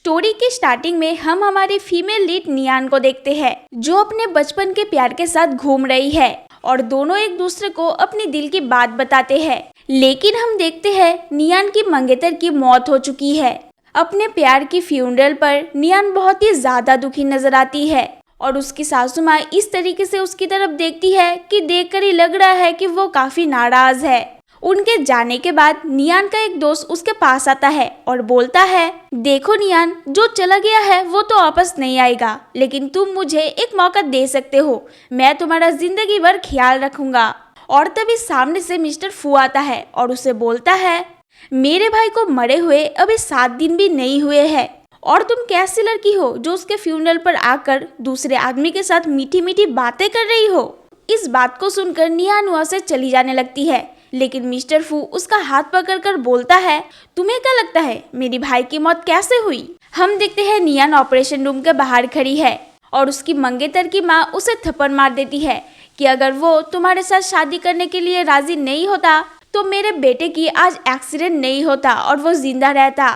Story की starting में हम हमारी फीमेल लीड नियान को देखते हैं, जो अपने बचपन के प्यार के साथ घूम रही है और दोनों एक दूसरे को अपनी दिल की बात बताते हैं। लेकिन हम देखते हैं नियान की मंगेतर की मौत हो चुकी है। अपने प्यार की फ्यूनरल पर नियान बहुत ही ज्यादा दुखी नजर आती है और उसकी सासू माँ इस तरीके से उसकी तरफ देखती है कि देखकर ही लग रहा है कि वो काफी नाराज है। उनके जाने के बाद नियान का एक दोस्त उसके पास आता है और बोलता है, देखो नियान, जो चला गया है वो तो वापस नहीं आएगा, लेकिन तुम मुझे एक मौका दे सकते हो। मैं तुम्हारा जिंदगी भर ख्याल रखूंगा। और तभी सामने से मिस्टर फू आता है और उसे बोलता है, मेरे भाई को मरे हुए अभी 7 दिन भी नहीं हुए हैं और तुम कैसी लड़की हो जो उसके फ्यूनरल पर आकर दूसरे आदमी के साथ मीठी मीठी बातें कर रही हो। इस बात को सुनकर नियान वहां से चली जाने लगती है, लेकिन मिस्टर फू उसका हाथ पकड़कर बोलता है, तुम्हें क्या लगता है मेरी भाई की मौत कैसे हुई? हम देखते हैं नियान ऑपरेशन रूम के बाहर खड़ी है और उसकी मंगेतर की माँ उसे थप्पड़ मार देती है कि अगर वो तुम्हारे साथ शादी करने के लिए राजी नहीं होता तो मेरे बेटे की आज एक्सीडेंट नहीं होता और वो जिंदा रहता।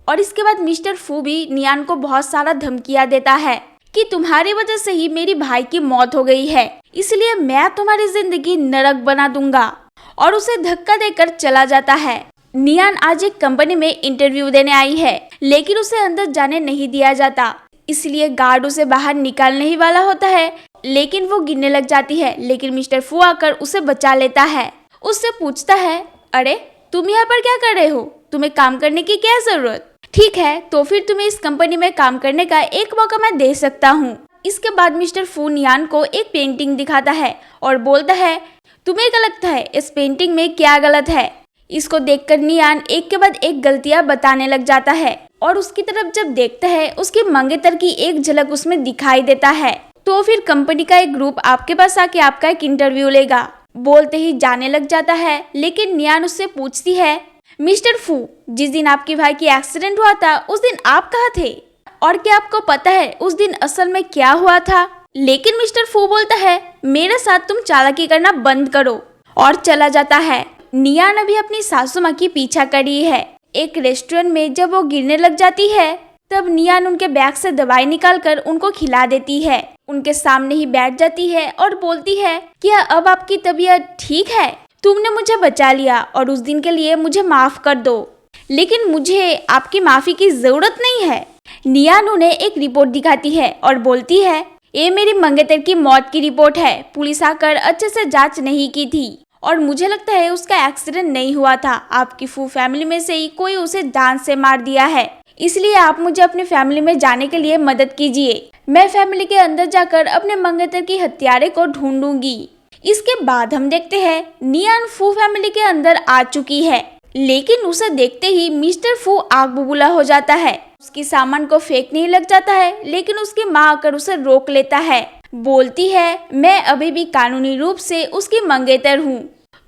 और इसके बाद मिस्टर फू भी नियान को बहुत सारा धमकियां देता है कि तुम्हारी वजह से ही मेरी भाई की मौत हो गई है, इसलिए मैं तुम्हारी जिंदगी नरक बना दूंगा, और उसे धक्का देकर चला जाता है। नियान आज एक कंपनी में इंटरव्यू देने आई है, लेकिन उसे अंदर जाने नहीं दिया जाता, इसलिए गार्ड उसे बाहर निकालने ही वाला होता है, लेकिन वो गिरने लग जाती है। लेकिन मिस्टर फू आकर उसे बचा लेता है। उससे पूछता है, अरे तुम यहाँ पर क्या कर रहे हो? तुम्हें काम करने की क्या जरूरत? ठीक है, तो फिर तुम्हें इस कंपनी में काम करने का एक मौका मैं दे सकता हूँ। इसके बाद मिस्टर फू नियान को एक पेंटिंग दिखाता है और बोलता है, तुम्हें क्या लगता है इस पेंटिंग में क्या गलत है? इसको देखकर नियान एक के बाद एक गलतियां बताने लग जाता है और उसकी तरफ जब देखता है उसकी मंगेतर की एक झलक उसमें दिखाई देता है। तो फिर कंपनी का एक ग्रुप आपके पास आके आपका एक इंटरव्यू लेगा, बोलते ही जाने लग जाता है। लेकिन नियान उससे पूछती है, मिस्टर फू, जिस दिन आपके भाई की एक्सीडेंट हुआ था उस दिन आप कहाँ थे और क्या आपको पता है उस दिन असल में क्या हुआ था? लेकिन मिस्टर फू बोलता है, मेरे साथ तुम चालाकी करना बंद करो, और चला जाता है। नियान अभी अपनी सासू माँ की पीछा कर रही है। एक रेस्टोरेंट में जब वो गिरने लग जाती है तब नियान उनके बैग से दवाई निकालकर उनको खिला देती है। उनके सामने ही बैठ जाती है और बोलती है, क्या अब आपकी तबीयत ठीक है? तुमने मुझे बचा लिया और उस दिन के लिए मुझे माफ कर दो, लेकिन मुझे आपकी माफी की जरूरत नहीं है। नियान उन्हें एक रिपोर्ट दिखाती है और बोलती है, ये मेरी मंगेतर की मौत की रिपोर्ट है। पुलिस आकर अच्छे से जांच नहीं की थी और मुझे लगता है उसका एक्सीडेंट नहीं हुआ था। आपकी फू फैमिली में से ही कोई उसे जान से मार दिया है, इसलिए आप मुझे अपनी फैमिली में जाने के लिए मदद कीजिए। मैं फैमिली के अंदर जाकर अपने मंगेतर की हत्यारे को ढूंढूंगी। इसके बाद हम देखते हैं नियान फू फैमिली के अंदर आ चुकी है, लेकिन उसे देखते ही मिस्टर फू आग बबूला हो जाता है। उसकी सामान को फेंकने लग जाता है, लेकिन उसकी माँ आकर उसे रोक लेता है। बोलती है, मैं अभी भी कानूनी रूप से उसकी मंगेतर हूँ,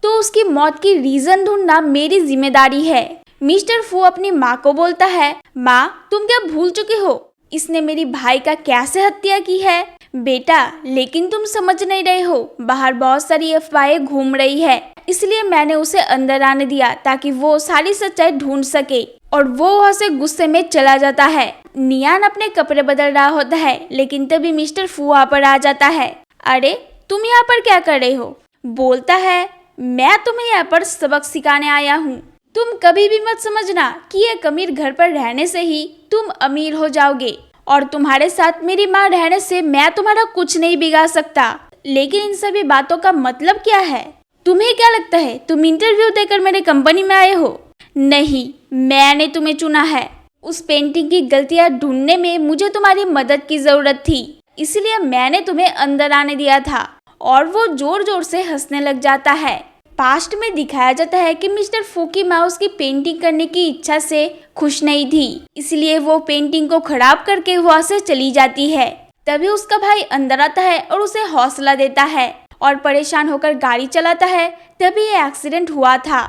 तो उसकी मौत की रीजन ढूंढना मेरी जिम्मेदारी है। मिस्टर फू अपनी माँ को बोलता है, माँ तुम क्या भूल चुके हो इसने मेरी भाई का कैसे हत्या की है? बेटा, लेकिन तुम समझ नहीं रहे हो, बाहर बहुत सारी अफवाहें घूम रही है, इसलिए मैंने उसे अंदर आने दिया ताकि वो सारी सच्चाई ढूंढ सके, और वो वहाँ से गुस्से में चला जाता है। नियान अपने कपड़े बदल रहा होता है, लेकिन तभी मिस्टर फू वहाँ पर आ जाता है। अरे तुम यहाँ पर क्या कर रहे हो? बोलता है, मैं तुम्हें यहाँ पर सबक सिखाने आया हूँ। तुम कभी भी मत समझना कि एक अमीर घर पर रहने से ही तुम अमीर हो जाओगे, और तुम्हारे साथ मेरी माँ रहने से मैं तुम्हारा कुछ नहीं बिगाड़ सकता। लेकिन इन सभी बातों का मतलब क्या है? तुम्हें क्या लगता है तुम इंटरव्यू देकर मेरे कंपनी में आए हो? नहीं, मैंने तुम्हें चुना है। उस पेंटिंग की गलतियां ढूंढने में मुझे तुम्हारी मदद की जरूरत थी, इसलिए मैंने तुम्हें अंदर आने दिया था। और वो जोर जोर से हंसने लग जाता है। पास्ट में दिखाया जाता है कि मिस्टर फू की माँ उसकी पेंटिंग करने की इच्छा से खुश नहीं थी, इसलिए वो पेंटिंग को खराब करके वहाँ से चली जाती है। तभी उसका भाई अंदर आता है और उसे हौसला देता है और परेशान होकर गाड़ी चलाता है। तभी ये एक्सीडेंट हुआ था।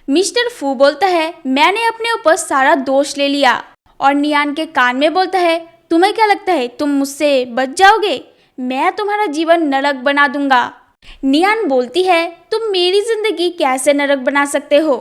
मिस्टर फू बोलता है, मैंने अपने ऊपर सारा दोष ले लिया, और नियान के कान में बोलता है, तुम्हें क्या लगता है तुम मुझसे बच जाओगे? मैं तुम्हारा जीवन नरक बना दूंगा। नियान बोलती है, तुम मेरी जिंदगी कैसे नरक बना सकते हो?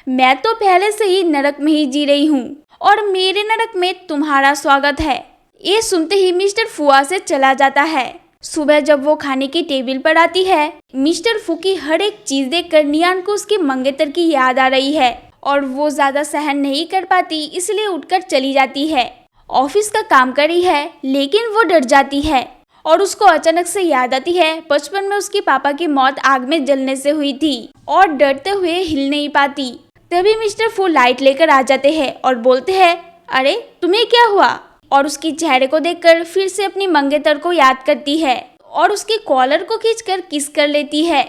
मैं तो पहले से ही नरक में ही जी रही हूँ और मेरे नरक में तुम्हारा स्वागत है। ये सुनते ही मिस्टर फू वहाँ से चला जाता है। सुबह जब वो खाने की टेबल पर आती है, मिस्टर फू की हर एक चीज देखकर नियान को उसके मंगेतर की याद आ रही है और वो ज्यादा सहन नहीं कर पाती, इसलिए उठकर चली जाती है। ऑफिस का काम कर रही है लेकिन वो डर जाती है और उसको अचानक से याद आती है बचपन में उसके पापा की मौत आग में जलने से हुई थी और डरते हुए हिल नहीं पाती। तभी मिस्टर फू लाइट लेकर आ जाते हैं और बोलते हैं, अरे तुम्हें क्या हुआ? और उसकी चेहरे को देखकर फिर से अपनी मंगेतर को याद करती है और उसके कॉलर को खींचकर किस कर लेती है,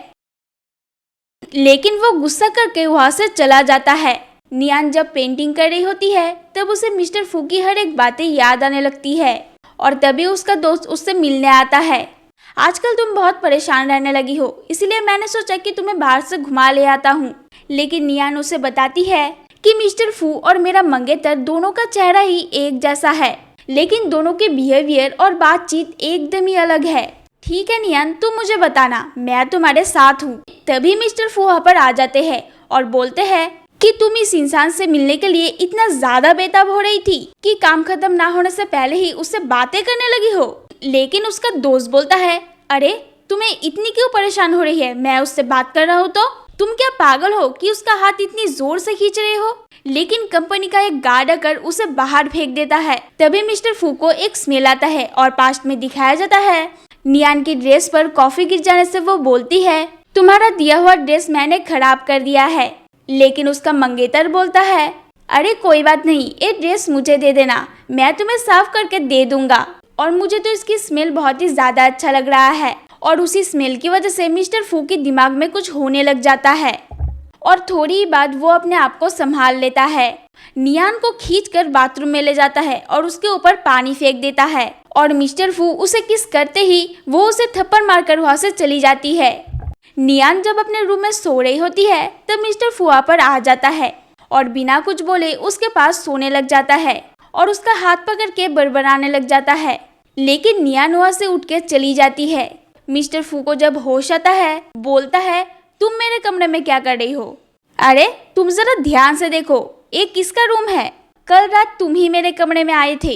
लेकिन वो गुस्सा करके वहां से चला जाता है। नियान जब पेंटिंग कर रही होती है तब उसे मिस्टर फू की हर एक बातें याद आने लगती है और तभी उसका दोस्त उससे मिलने आता है। आजकल तुम बहुत परेशान रहने लगी हो, इसलिए मैंने सोचा कि तुम्हें बाहर से घुमा ले आता हूँ। लेकिन नियान उसे बताती है कि मिस्टर फू और मेरा मंगेतर दोनों का चेहरा ही एक जैसा है, लेकिन दोनों के बिहेवियर और बातचीत एकदम ही अलग है। ठीक है नियान, तुम मुझे बताना, मैं तुम्हारे साथ हूँ। तभी मिस्टर फू वहाँ पर आ जाते हैं और बोलते हैं कि तुम इस इंसान से मिलने के लिए इतना ज्यादा बेताब हो रही थी कि काम खत्म ना होने से पहले ही उससे बातें करने लगी हो। लेकिन उसका दोस्त बोलता है, अरे तुम्हें इतनी क्यों परेशान हो रही है, मैं उससे बात कर रहा हूँ तो तुम क्या पागल हो कि उसका हाथ इतनी जोर से खींच रहे हो? लेकिन कंपनी का एक गार्ड आकर उसे बाहर फेंक देता है। तभी मिस्टर फू को एक स्मेल आता है और पास्ट में दिखाया जाता है नियान की ड्रेस पर कॉफी गिर जाने से वो बोलती है, तुम्हारा दिया हुआ ड्रेस मैंने खराब कर दिया है। लेकिन उसका मंगेतर बोलता है, अरे कोई बात नहीं, ये ड्रेस मुझे दे देना, मैं तुम्हें साफ करके दे दूंगा। और मुझे तो इसकी स्मेल बहुत ही ज्यादा अच्छा लग रहा है। और उसी स्मेल की वजह से मिस्टर फू के दिमाग में कुछ होने लग जाता है और थोड़ी ही बाद वो अपने आप को संभाल लेता है। नियान को खींचकर बाथरूम में ले जाता है और उसके ऊपर पानी फेंक देता है और मिस्टर फू उसे किस करते ही वो उसे थप्पड़ मारकर वहां से चली जाती है। नियान जब अपने रूम में सो रही होती है तब मिस्टर फू वहाँ पर आ जाता है और बिना कुछ बोले उसके पास सोने लग जाता है और उसका हाथ पकड़ के बड़बड़ाने लग जाता है। लेकिन नियान वहाँ से उठ के चली जाती है। मिस्टर फू को जब होश आता है, बोलता है, तुम मेरे कमरे में क्या कर रही हो? अरे तुम जरा ध्यान से देखो, ये किसका रूम है? कल रात तुम ही मेरे कमरे में आए थे।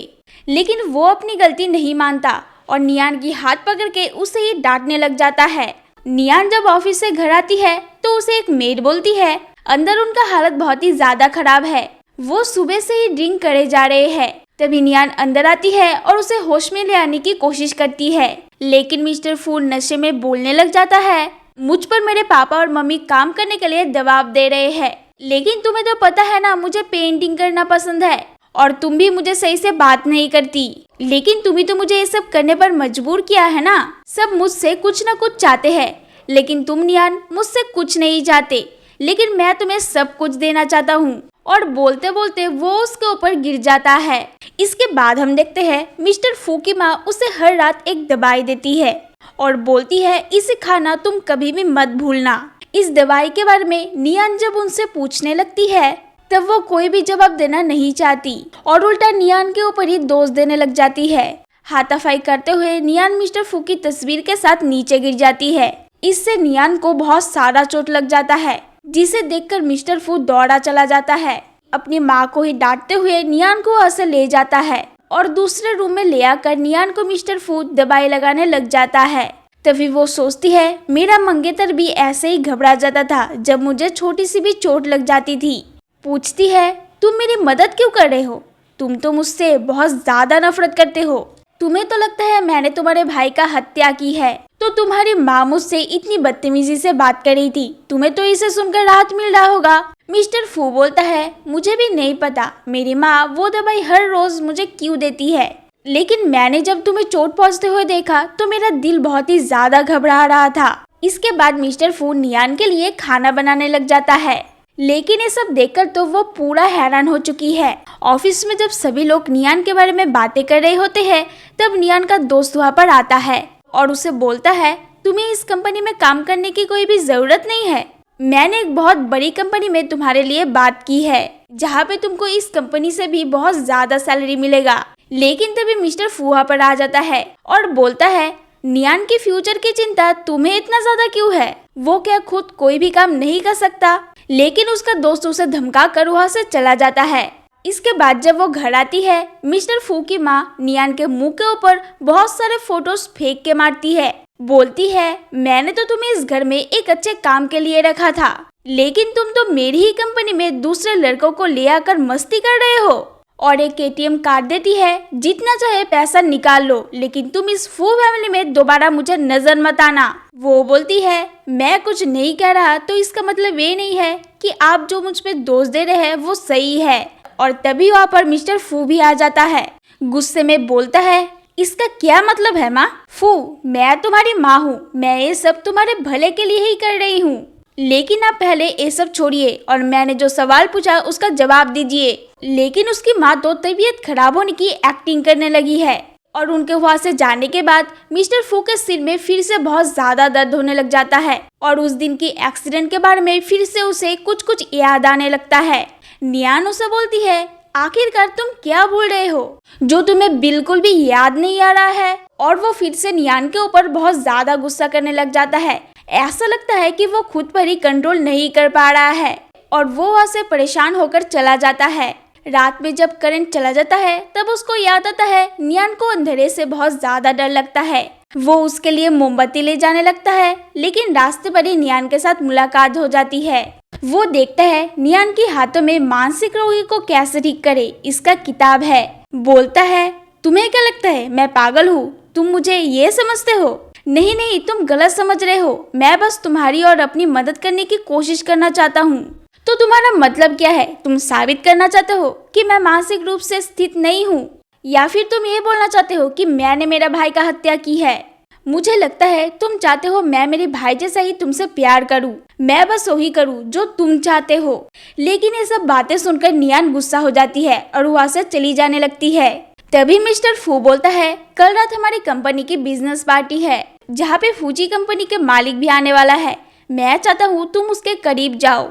लेकिन वो अपनी गलती नहीं मानता और नियान की हाथ पकड़ के उसे ही डांटने लग जाता है। नियान जब ऑफिस से घर आती है तो उसे एक मेड बोलती है, अंदर उनका हालत बहुत ही ज्यादा खराब है, वो सुबह से ही ड्रिंक करे जा रहे हैं। तभी नियान अंदर आती है और उसे होश में ले आने की कोशिश करती है, लेकिन मिस्टर फू नशे में बोलने लग जाता है, मुझ पर मेरे पापा और मम्मी काम करने के लिए दबाव दे रहे हैं, लेकिन तुम्हें तो पता है ना मुझे पेंटिंग करना पसंद है और तुम भी मुझे सही से बात नहीं करती, लेकिन तुम ही तो मुझे ये सब करने पर मजबूर किया है ना। सब मुझसे कुछ न कुछ चाहते हैं, लेकिन तुम नियान मुझसे कुछ नहीं चाहते, लेकिन मैं तुम्हें सब कुछ देना चाहता हूँ। और बोलते बोलते वो उसके ऊपर गिर जाता है। इसके बाद हम देखते हैं मिस्टर फू की माँ उसे हर रात एक दवाई देती है और बोलती है, इसे खाना तुम कभी भी मत भूलना। इस दवाई के बारे में नियान जब उनसे पूछने लगती है तब वो कोई भी जवाब देना नहीं चाहती और उल्टा नियान के ऊपर ही दोष देने लग जाती है। हाथापाई करते हुए नियान मिस्टर फू की तस्वीर के साथ नीचे गिर जाती है। इससे नियान को बहुत सारा चोट लग जाता है, जिसे देखकर मिस्टर फू दौड़ा चला जाता है। अपनी माँ को ही डांटते हुए नियान को वहाँ से ले जाता है और दूसरे रूम में ले आकर नियान को मिस्टर फू दवाई लगाने लग जाता है। तभी वो सोचती है, मेरा मंगेतर भी ऐसे ही घबरा जाता था जब मुझे छोटी सी भी चोट लग जाती थी। पूछती है, तुम मेरी मदद क्यों कर रहे हो? तुम तो मुझसे बहुत ज्यादा नफरत करते हो। तुम्हें तो लगता है मैंने तुम्हारे भाई का हत्या की है, तो तुम्हारी माँ मुझसे इतनी बदतमीजी से बात कर रही थी, तुम्हें तो इसे सुनकर राहत मिल रहा होगा। मिस्टर फू बोलता है, मुझे भी नहीं पता मेरी माँ वो दवाई हर रोज मुझे क्यों देती है, लेकिन मैंने जब तुम्हें चोट पहुंचते हुए देखा तो मेरा दिल बहुत ही ज्यादा घबरा रहा था। इसके बाद मिस्टर फू नियान के लिए खाना बनाने लग जाता है, लेकिन ये सब देखकर तो वो पूरा हैरान हो चुकी है। ऑफिस में जब सभी लोग नियान के बारे में बातें कर रहे होते हैं तब नियान का दोस्त वहाँ पर आता है और उसे बोलता है, तुम्हें इस कंपनी में काम करने की कोई भी जरूरत नहीं है। मैंने एक बहुत बड़ी कंपनी में तुम्हारे लिए बात की है, जहाँ पे तुमको इस कंपनी से भी बहुत ज्यादा सैलरी मिलेगा। लेकिन तभी मिस्टर फू वहाँ पर आ जाता है और बोलता है, नियान के फ्यूचर की चिंता तुम्हें इतना ज्यादा क्यों है? वो क्या खुद कोई भी काम नहीं कर सकता? लेकिन उसका दोस्त उसे धमका कर वहाँ से चला जाता है। इसके बाद जब वो घर आती है, मिस्टर फू की माँ नियान के मुंह के ऊपर बहुत सारे फोटोज फेंक के मारती है। बोलती है, मैंने तो तुम्हें इस घर में एक अच्छे काम के लिए रखा था, लेकिन तुम तो मेरी ही कंपनी में दूसरे लड़कों को ले आकर मस्ती कर रहे हो। और एक एटीएम कार्ड देती है, जितना चाहे पैसा निकाल लो, लेकिन तुम इस फू फैमिली में दोबारा मुझे नजर मत आना। वो बोलती है, मैं कुछ नहीं कह रहा तो इसका मतलब ये नहीं है कि आप जो मुझ पे दोष दे रहे हैं वो सही है। और तभी वहाँ पर मिस्टर फू भी आ जाता है। गुस्से में बोलता है, इसका क्या मतलब है माँ? फू, मैं तुम्हारी माँ हूँ, मैं ये सब तुम्हारे भले के लिए ही कर रही हूँ, लेकिन आप पहले ये सब छोड़िए और मैंने जो सवाल पूछा उसका जवाब दीजिए। लेकिन उसकी माँ तो तबीयत खराब होने की एक्टिंग करने लगी है और उनके वहाँ से जाने के बाद मिस्टर फू के सिर में फिर से बहुत ज्यादा दर्द होने लग जाता है और उस दिन की एक्सीडेंट के बारे में फिर से उसे कुछ कुछ याद आने लगता है। नियान उसे बोलती है, आखिरकार तुम क्या बोल रहे हो जो तुम्हें बिल्कुल भी याद नहीं आ रहा है? और वो फिर से नियान के ऊपर बहुत ज्यादा गुस्सा करने लग जाता है। ऐसा लगता है कि वो खुद पर ही कंट्रोल नहीं कर पा रहा है और वो वहाँ से परेशान होकर चला जाता है। रात में जब करंट चला जाता है तब उसको याद आता है नियान को अंधेरे से बहुत ज्यादा डर लगता है। वो उसके लिए मोमबत्ती ले जाने लगता है, लेकिन रास्ते पर ही नियान के साथ मुलाकात हो जाती है। वो देखता है नियान के हाथों में मानसिक रोगी को कैसे ठीक करे इसका किताब है। बोलता है, तुम्हें क्या लगता है मैं पागल हूँ? तुम मुझे ये समझते हो? नहीं नहीं, तुम गलत समझ रहे हो। मैं बस तुम्हारी और अपनी मदद करने की कोशिश करना चाहता हूँ। तो तुम्हारा मतलब क्या है? तुम साबित करना चाहते हो कि मैं मानसिक रूप से स्थित नहीं हूँ, या फिर तुम ये बोलना चाहते हो कि मैंने मेरा भाई का हत्या की है? मुझे लगता है तुम चाहते हो मैं मेरे भाई जैसा ही तुमसे प्यार करूँ, मैं बस वही करूँ जो तुम चाहते हो। लेकिन ये सब बातें सुनकर नियान गुस्सा हो जाती है और वहाँ से चली जाने लगती है। तभी मिस्टर फू बोलता है, कल रात हमारी कंपनी की बिजनेस पार्टी है जहाँ पे फूजी कंपनी के मालिक भी आने वाला है। मैं चाहता हूँ तुम उसके करीब जाओ।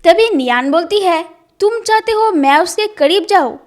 तभी नियान बोलती है, तुम चाहते हो मैं उसके करीब जाऊँ?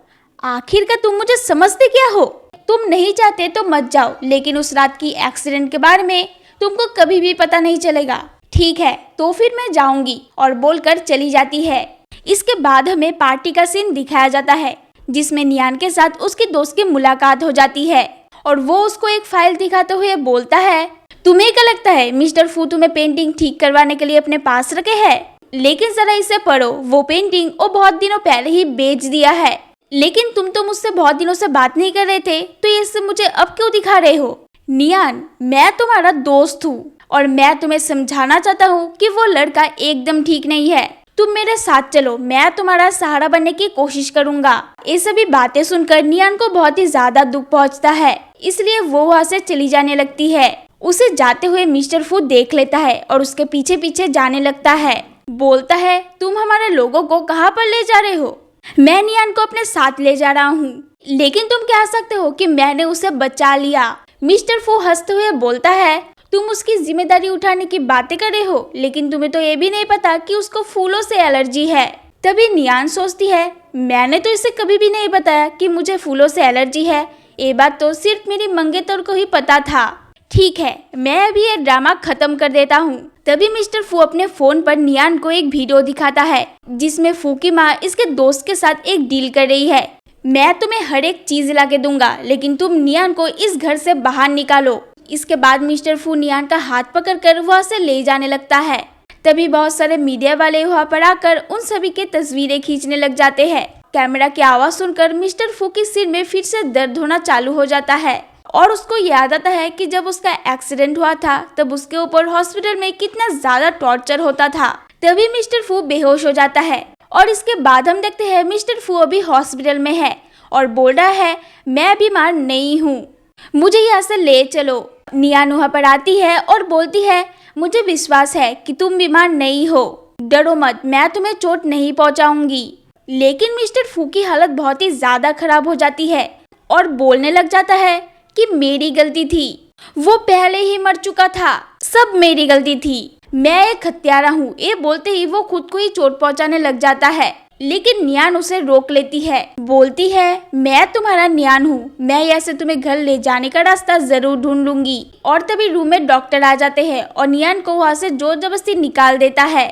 आखिरकार तुम मुझे समझते क्या हो? तुम नहीं चाहते तो मत जाओ, लेकिन उस रात की एक्सीडेंट के बारे में तुमको कभी भी पता नहीं चलेगा। ठीक है, तो फिर मैं जाऊंगी, और बोलकर चली जाती है। इसके बाद हमें पार्टी का सीन दिखाया जाता है जिसमें नियान के साथ उसके दोस्त की मुलाकात हो जाती है और वो उसको एक फाइल दिखाते हुए बोलता है, तुम्हें क्या लगता है मिस्टर फू तुम्हें पेंटिंग ठीक करवाने के लिए अपने पास रखे है? लेकिन जरा इसे पढ़ो, वो पेंटिंग वो बहुत दिनों पहले ही बेच दिया है। लेकिन तुम तो मुझसे बहुत दिनों से बात नहीं कर रहे थे, तो ये सब मुझे अब क्यों दिखा रहे हो? नियान, मैं तुम्हारा दोस्त हूँ और मैं तुम्हें समझाना चाहता हूँ कि वो लड़का एकदम ठीक नहीं है। तुम मेरे साथ चलो, मैं तुम्हारा सहारा बनने की कोशिश करूंगा। ये सभी बातें सुनकर नियान को बहुत ही ज्यादा दुख पहुंचता है, इसलिए वो वहाँ से चली जाने लगती है। उसे जाते हुए मिस्टर फू देख लेता है और उसके पीछे पीछे जाने लगता है। बोलता है, तुम हमारे लोगों को कहाँ पर ले जा रहे हो? मैं नियान को अपने साथ ले जा रहा हूँ, लेकिन तुम कह सकते हो कि मैंने उसे बचा लिया। मिस्टर फू हंसते हुए बोलता है, तुम उसकी जिम्मेदारी उठाने की बातें कर रहे हो, लेकिन तुम्हें तो ये भी नहीं पता कि उसको फूलों से एलर्जी है। तभी नियान सोचती है, मैंने तो इसे कभी भी नहीं बताया कि मुझे फूलों से एलर्जी है। ये बात तो सिर्फ मेरी मंगेतर को ही पता था। ठीक है, मैं अभी ये ड्रामा खत्म कर देता हूँ। तभी मिस्टर फू अपने फोन पर नियान को एक वीडियो दिखाता है जिसमें फू की माँ इसके दोस्त के साथ एक डील कर रही है। मैं तुम्हें हर एक चीज ला के दूंगा, लेकिन तुम नियान को इस घर से बाहर निकालो। इसके बाद मिस्टर फू नियान का हाथ पकड़कर वहाँ से ले जाने लगता है। तभी बहुत सारे मीडिया वाले वहाँ पर आकर उन सभी के तस्वीरें खींचने लग जाते हैं। कैमरा की आवाज सुनकर मिस्टर फू के सिर में फिर से दर्द होना चालू हो जाता है और उसको याद आता है कि जब उसका एक्सीडेंट हुआ था तब उसके ऊपर हॉस्पिटल में कितना ज्यादा टॉर्चर होता था। तभी मिस्टर फू बेहोश हो जाता है और इसके बाद हम देखते हैं मिस्टर फू अभी हॉस्पिटल में है और बोल रहा है, मैं बीमार नहीं हूँ, मुझे यहाँ से ले चलो। नियान वहाँ पर आती है और बोलती है, मुझे विश्वास है कि तुम बीमार नहीं हो, डरो मत, मैं तुम्हें चोट नहीं पहुँचाऊंगी। लेकिन मिस्टर फू की हालत बहुत ही ज्यादा खराब हो जाती है और बोलने लग जाता है कि मेरी गलती थी, वो पहले ही मर चुका था, सब मेरी गलती थी, मैं एक हत्यारा हूँ। ये बोलते ही वो खुद को ही चोट पहुंचाने लग जाता है, लेकिन नियान उसे रोक लेती है। बोलती है, मैं तुम्हारा नियान हूँ, मैं यहाँ से तुम्हें घर ले जाने का रास्ता जरूर ढूंढ लूंगी। और तभी रूम में डॉक्टर आ जाते हैं और नियान को वहाँ से जोर जबरदस्ती निकाल देता है।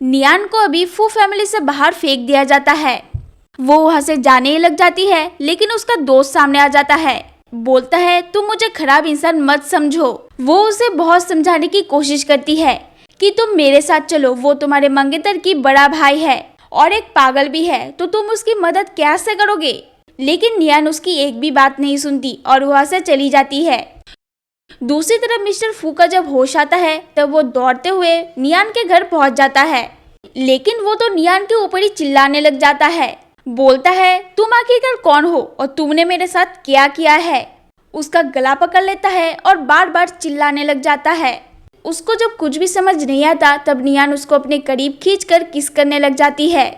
नियान को अभी फू फैमिली से बाहर फेंक दिया जाता है। वो वहाँ से जाने ही लग जाती है, लेकिन उसका दोस्त सामने आ जाता है। बोलता है तुम मुझे खराब इंसान मत समझो। वो उसे बहुत समझाने की कोशिश करती है कि तुम मेरे साथ चलो, वो तुम्हारे मंगेतर की बड़ा भाई है और एक पागल भी है, तो तुम उसकी मदद कैसे करोगे। लेकिन नियान उसकी एक भी बात नहीं सुनती और वहाँ से चली जाती है। दूसरी तरफ मिस्टर फू का जब होश आता है तब वो दौड़ते हुए नियान के घर पहुंच जाता है, लेकिन वो तो नियान के ऊपर ही चिल्लाने लग जाता है। बोलता है तुम आखिरकार कौन हो और तुमने मेरे साथ क्या किया है। उसका गला पकड़ लेता है और बार बार चिल्लाने लग जाता है। उसको जब कुछ भी समझ नहीं आता तब नियान उसको अपने करीब खींचकर किस करने लग जाती है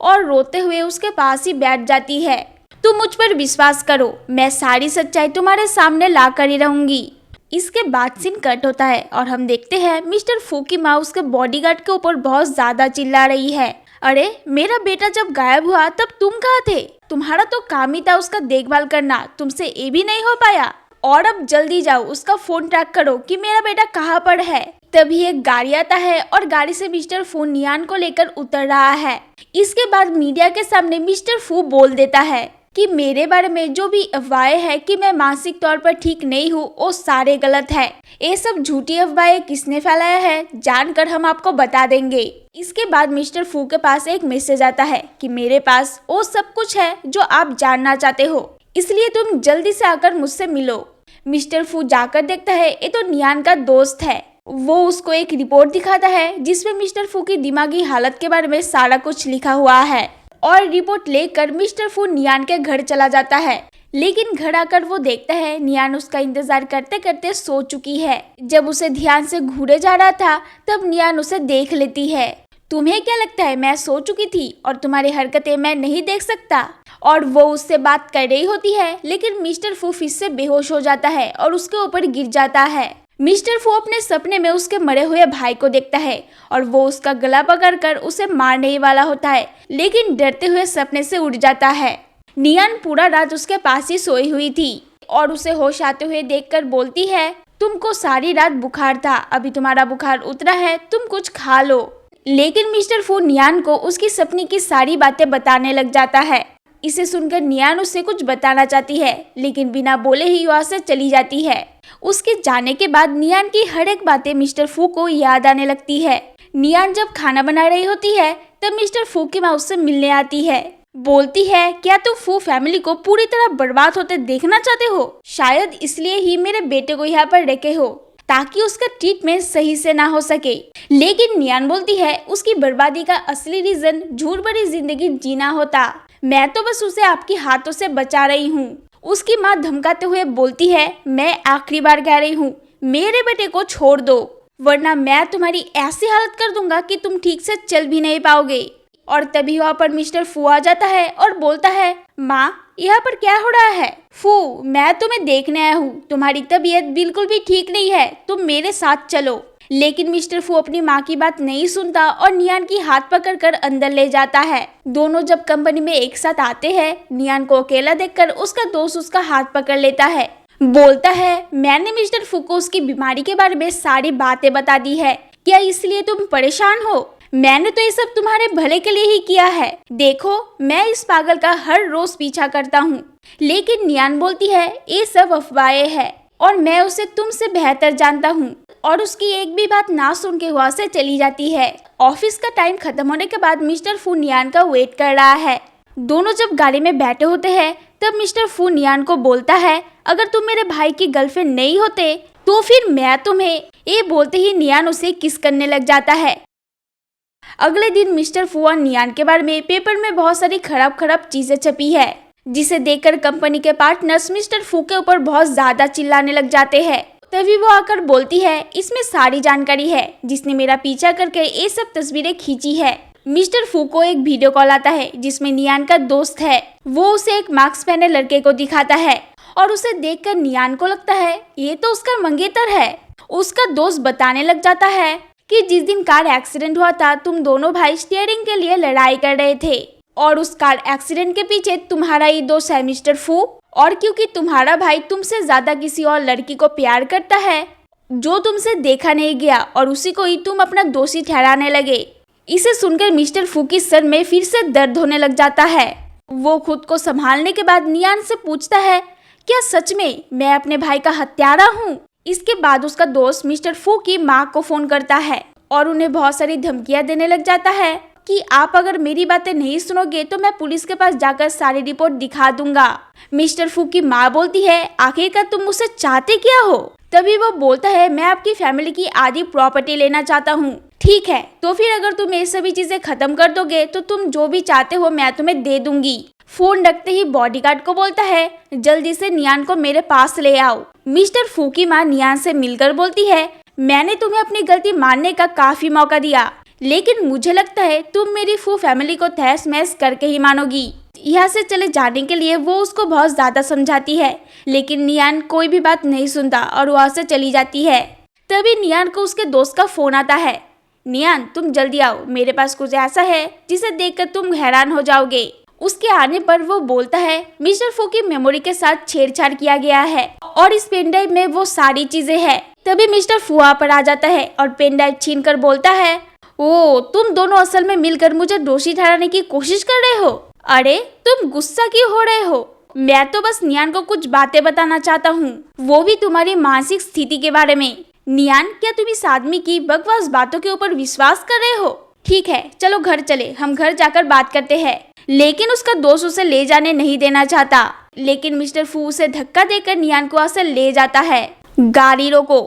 और रोते हुए उसके पास ही बैठ जाती है। तुम मुझ पर विश्वास करो, मैं सारी सच्चाई तुम्हारे सामने ला कर ही रहूंगी। इसके बाद सीन कट होता है और हम देखते हैं मिस्टर फू की माँ उसके बॉडीगार्ड के ऊपर बहुत ज्यादा चिल्ला रही है। अरे मेरा बेटा जब गायब हुआ तब तुम कहाँ थे? तुम्हारा तो काम ही था उसका देखभाल करना, तुमसे ये भी नहीं हो पाया। और अब जल्दी जाओ उसका फोन ट्रैक करो कि मेरा बेटा कहाँ पर है। तभी एक गाड़ी आता है और गाड़ी से मिस्टर फू नियान को लेकर उतर रहा है। इसके बाद मीडिया के सामने मिस्टर फू बोल देता है कि मेरे बारे में जो भी अफवाहें हैं कि मैं मानसिक तौर पर ठीक नहीं हूँ वो सारे गलत है। ये सब झूठी अफवाहें किसने फैलाया है जानकर हम आपको बता देंगे। इसके बाद मिस्टर फू के पास एक मैसेज आता है कि मेरे पास वो सब कुछ है जो आप जानना चाहते हो, इसलिए तुम जल्दी से आकर मुझसे मिलो। मिस्टर फू जाकर देखता है ये तो नियान का दोस्त है। वो उसको एक रिपोर्ट दिखाता है जिसमें मिस्टर फू की दिमागी हालत के बारे में सारा कुछ लिखा हुआ है और रिपोर्ट लेकर मिस्टर फू नियान के घर चला जाता है। लेकिन घर आकर वो देखता है नियान उसका इंतजार करते करते सो चुकी है। जब उसे ध्यान से घूरे जा रहा था तब नियान उसे देख लेती है। तुम्हें क्या लगता है मैं सो चुकी थी और तुम्हारी हरकतें मैं नहीं देख सकता? और वो उससे बात कर रही होती है, लेकिन मिस्टर फू फिर से बेहोश हो जाता है और उसके ऊपर गिर जाता है। मिस्टर फू अपने सपने में उसके मरे हुए भाई को देखता है और वो उसका गला पकड़कर उसे मारने ही वाला होता है, लेकिन डरते हुए सपने से उठ जाता है। नियान पूरा रात उसके पास ही सोई हुई थी और उसे होश आते हुए देखकर बोलती है तुमको सारी रात बुखार था, अभी तुम्हारा बुखार उतरा है, तुम कुछ खा लो। लेकिन मिस्टर फू नियान को उसकी सपने की सारी बातें बताने लग जाता है। इसे सुनकर नियान उससे कुछ बताना चाहती है, लेकिन बिना बोले ही वहाँ से चली जाती है। उसके जाने के बाद नियान की हर एक बातें मिस्टर फू को याद आने लगती है। नियान जब खाना बना रही होती है तब मिस्टर फू की माँ उससे मिलने आती है। बोलती है क्या तुम फू फैमिली को पूरी तरह बर्बाद होते देखना चाहते हो? शायद इसलिए ही मेरे बेटे को यहाँ पर रखे हो ताकि उसका ट्रीटमेंट सही से ना हो सके। लेकिन नियान बोलती है उसकी बर्बादी का असली रीजन झूठ भरी जिंदगी जीना होता, मैं तो बस उसे आपके हाथों से बचा रही हूँ। उसकी माँ धमकाते हुए बोलती है मैं आखिरी बार कह रही हूँ मेरे बेटे को छोड़ दो, वरना मैं तुम्हारी ऐसी हालत कर दूंगा कि तुम ठीक से चल भी नहीं पाओगे। और तभी वहाँ पर मिस्टर फू आ जाता है और बोलता है माँ यहाँ पर क्या हो रहा है? फू मैं तुम्हें देखने आया हूँ, तुम्हारी तबीयत बिल्कुल भी ठीक नहीं है, तुम मेरे साथ चलो। लेकिन मिस्टर फू अपनी माँ की बात नहीं सुनता और नियान की हाथ पकड़कर अंदर ले जाता है। दोनों जब कंपनी में एक साथ आते हैं, नियान को अकेला देखकर उसका दोस्त उसका हाथ पकड़ लेता है। बोलता है मैंने मिस्टर फू को उसकी बीमारी के बारे में सारी बातें बता दी है, क्या इसलिए तुम परेशान हो? मैंने तो ये सब तुम्हारे भले के लिए ही किया है। देखो मैं इस पागल का हर रोज पीछा करता हूँ। लेकिन नियान बोलती है ये सब अफवाहें हैं और मैं उसे तुमसे बेहतर जानता हूँ, और उसकी एक भी बात ना सुन के वहाँ से चली जाती है। ऑफिस का टाइम खत्म होने के बाद मिस्टर फू नियान का वेट कर रहा है। दोनों जब गाड़ी में बैठे होते हैं तब मिस्टर फू नियान को बोलता है अगर तुम मेरे भाई की गर्लफ्रेंड नहीं होते तो फिर मैं तुम्हें, ये बोलते ही नियान उसे किस करने लग जाता है। अगले दिन मिस्टर फू और नियान के बारे में पेपर में बहुत सारी खराब चीजें छपी है, जिसे देखकर कंपनी के पार्टनर्स मिस्टर फू के ऊपर बहुत ज्यादा चिल्लाने लग जाते हैं। तभी वो आकर बोलती है इसमें सारी जानकारी है जिसने मेरा पीछा करके ये सब तस्वीरें खींची है। मिस्टर फू को एक वीडियो कॉल आता है जिसमें नियान का दोस्त है। वो उसे एक मास्क पहने लड़के को दिखाता है और उसे देखकर नियान को लगता है ये तो उसका मंगेतर है। उसका दोस्त बताने लग जाता है कि जिस दिन कार एक्सीडेंट हुआ था तुम दोनों भाई स्टीयरिंग के लिए लड़ाई कर रहे थे और उस कार एक्सीडेंट के पीछे तुम्हारा ही दोस्त है मिस्टर फू, और क्योंकि तुम्हारा भाई तुमसे ज्यादा किसी और लड़की को प्यार करता है जो तुमसे देखा नहीं गया और उसी को ही तुम अपना दोषी ठहराने लगे, इसे सुनकर मिस्टर फू की सर में फिर से दर्द होने लग जाता है। वो खुद को संभालने के बाद नियान से पूछता है, क्या सच में मैं अपने भाई का हत्यारा हूँ? इसके बाद उसका दोस्त मिस्टर फू की माँ को फोन करता है और उन्हें बहुत सारी धमकियां देने लग जाता है कि आप अगर मेरी बातें नहीं सुनोगे तो मैं पुलिस के पास जाकर सारी रिपोर्ट दिखा दूंगा। मिस्टर फू की माँ बोलती है, आखिरकार तुम मुझसे चाहते क्या हो? तभी वो बोलता है, मैं आपकी फैमिली की आधी प्रॉपर्टी लेना चाहता हूँ। ठीक है, तो फिर अगर तुम ये सभी चीजें खत्म कर दोगे तो तुम जो भी चाहते हो मैं तुम्हें दे दूंगी। फोन रखते ही बॉडीगार्ड को बोलता है, जल्दी से नियान को मेरे पास ले आओ। मिस्टर फू की माँ नियान से मिलकर बोलती है, मैंने तुम्हें अपनी गलती मानने का काफी मौका दिया, लेकिन मुझे लगता है तुम मेरी फू फैमिली को तहस महस करके ही मानोगी। यहाँ से चले जाने के लिए वो उसको बहुत ज्यादा समझाती है, लेकिन नियान कोई भी बात नहीं सुनता और वहाँ से चली जाती है। तभी नियान को उसके दोस्त का फोन आता है, नियान तुम जल्दी आओ, मेरे पास कुछ ऐसा है जिसे देखकर तुम हैरान हो जाओगे। उसके आने पर वो बोलता है, मिस्टर फू की मेमोरी के साथ छेड़छाड़ किया गया है और इस पेन ड्राइव में वो सारी चीजें हैं। तभी मिस्टर फू वहाँ पर आ जाता है और पेन ड्राइव छीन कर बोलता है, ओ तुम दोनों असल में मिलकर मुझे दोषी ठहराने की कोशिश कर रहे हो। अरे तुम गुस्सा क्यों हो रहे हो? मैं तो बस नियान को कुछ बातें बताना चाहता हूँ, वो भी तुम्हारी मानसिक स्थिति के बारे में। नियान, क्या तुम इस आदमी की बकवास बातों के ऊपर विश्वास कर रहे हो? ठीक है, चलो घर चले, हम घर जाकर बात करते हैं। लेकिन उसका दोस्त उसे ले जाने नहीं देना चाहता, लेकिन मिस्टर फू उसे धक्का देकर नियान को वहाँ से ले जाता है। गाड़ी रोको,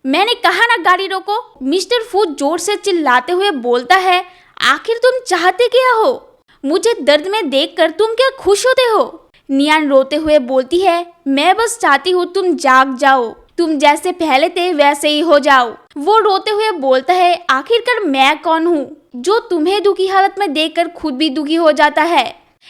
मैंने कहा ना गाड़ी रोको। मिस्टर फू जोर से चिल्लाते हुए बोलता है, आखिर तुम चाहते क्या हो? मुझे दर्द में देखकर तुम क्या खुश होते हो? नियान रोते हुए बोलती है, मैं बस चाहती हूँ तुम जाग जाओ, तुम जैसे पहले थे वैसे ही हो जाओ। वो रोते हुए बोलता है, आखिरकार मैं कौन हूँ जो तुम्हें दुखी हालत में देखकर खुद भी दुखी हो जाता है?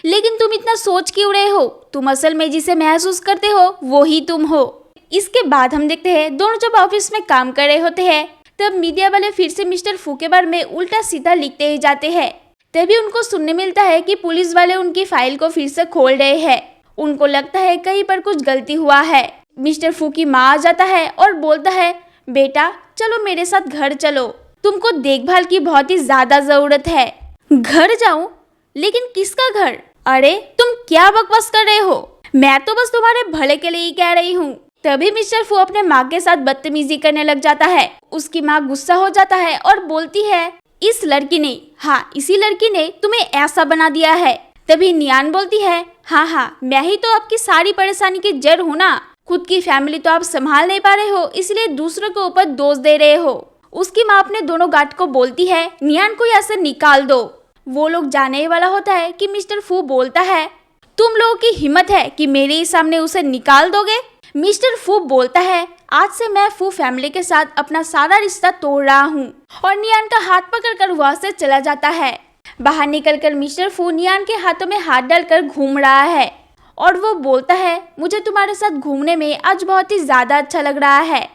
लेकिन तुम इतना सोच क्यों रहे हो? तुम असल में जिसे महसूस करते हो वो ही तुम हो। इसके बाद हम देखते हैं दोनों जब ऑफिस में काम कर रहे होते हैं, तब मीडिया वाले फिर से मिस्टर फू के बारे में उल्टा सीधा लिखते ही जाते हैं। तभी उनको सुनने मिलता है कि पुलिस वाले उनकी फाइल को फिर से खोल रहे हैं। उनको लगता है कहीं पर कुछ गलती हुआ है। मिस्टर फू की माँ आ जाता है और बोलता है, बेटा चलो मेरे साथ घर चलो, तुमको देखभाल की बहुत ही ज्यादा जरूरत है। घर जाऊं? लेकिन किसका घर? अरे तुम क्या बकवास कर रहे हो? मैं तो बस तुम्हारे भले के लिए ही कह रही हूँ। तभी मिस्टर फू अपने माँ के साथ बदतमीजी करने लग जाता है। उसकी माँ गुस्सा हो जाता है और बोलती है, इस लड़की ने, हाँ इसी लड़की ने तुम्हें ऐसा बना दिया है। तभी नियान बोलती है, हाँ मैं ही तो आपकी सारी परेशानी की जड़ हूँ ना। खुद की फैमिली तो आप संभाल नहीं पा रहे हो, इसलिए दूसरों के ऊपर दोष दे रहे हो। उसकी माँ अपने दोनों गार्ड को बोलती है, नियान को यहाँ से निकाल दो। वो लोग जाने वाला होता है कि मिस्टर फू बोलता है, तुम लोगों की हिम्मत है कि मेरे ही सामने उसे निकाल दोगे? मिस्टर फू बोलता है, आज से मैं फू फैमिली के साथ अपना सारा रिश्ता तोड़ रहा हूँ, और नियान का हाथ पकड़कर वहाँ से चला जाता है। बाहर निकलकर मिस्टर फू नियान के हाथों में हाथ डालकर घूम रहा है और वो बोलता है, मुझे तुम्हारे साथ घूमने में आज बहुत ही ज्यादा अच्छा लग रहा है।